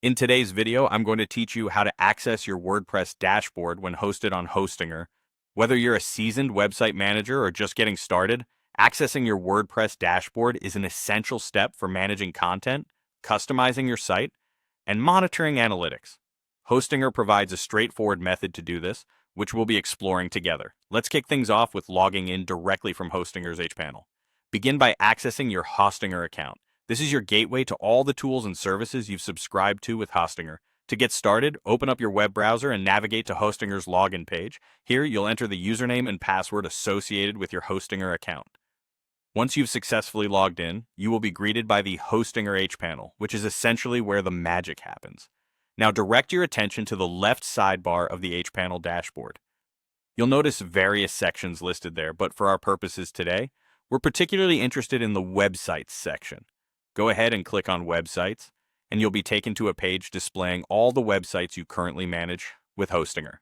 In today's video, I'm going to teach you how to access your WordPress dashboard when hosted on Hostinger. Whether you're a seasoned website manager or just getting started, accessing your WordPress dashboard is an essential step for managing content, customizing your site, and monitoring analytics. Hostinger provides a straightforward method to do this, which we'll be exploring together. Let's kick things off with logging in directly from Hostinger's hPanel. Begin by accessing your Hostinger account. This is your gateway to all the tools and services you've subscribed to with Hostinger. To get started, open up your web browser and navigate to Hostinger's login page. Here, you'll enter the username and password associated with your Hostinger account. Once you've successfully logged in, you will be greeted by the Hostinger hPanel, which is essentially where the magic happens. Now direct your attention to the left sidebar of the hPanel dashboard. You'll notice various sections listed there, but for our purposes today, we're particularly interested in the Websites section. Go ahead and click on Websites, and you'll be taken to a page displaying all the websites you currently manage with Hostinger.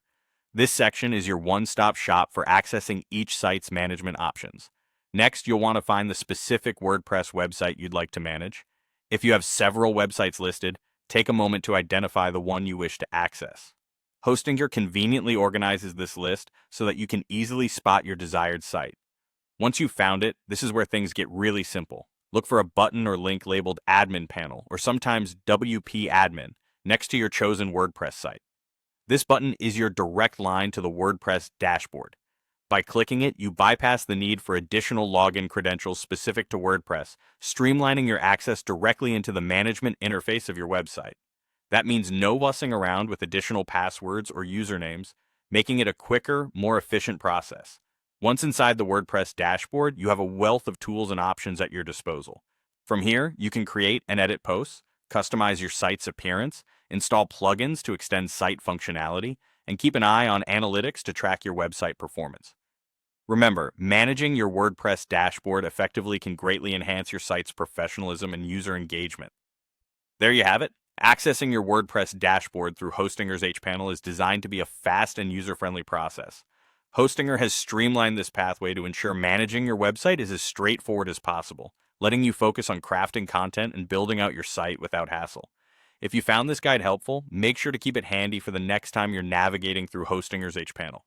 This section is your one-stop shop for accessing each site's management options. Next, you'll want to find the specific WordPress website you'd like to manage. If you have several websites listed, take a moment to identify the one you wish to access. Hostinger conveniently organizes this list so that you can easily spot your desired site. Once you've found it, this is where things get really simple. Look for a button or link labeled Admin Panel, or sometimes WP Admin, next to your chosen WordPress site. This button is your direct line to the WordPress dashboard. By clicking it, you bypass the need for additional login credentials specific to WordPress, streamlining your access directly into the management interface of your website. That means no fussing around with additional passwords or usernames, making it a quicker, more efficient process. Once inside the WordPress dashboard, you have a wealth of tools and options at your disposal. From here, you can create and edit posts, customize your site's appearance, install plugins to extend site functionality, and keep an eye on analytics to track your website performance. Remember, managing your WordPress dashboard effectively can greatly enhance your site's professionalism and user engagement. There you have it. Accessing your WordPress dashboard through Hostinger's hPanel is designed to be a fast and user-friendly process. Hostinger has streamlined this pathway to ensure managing your website is as straightforward as possible, letting you focus on crafting content and building out your site without hassle. If you found this guide helpful, make sure to keep it handy for the next time you're navigating through Hostinger's hPanel.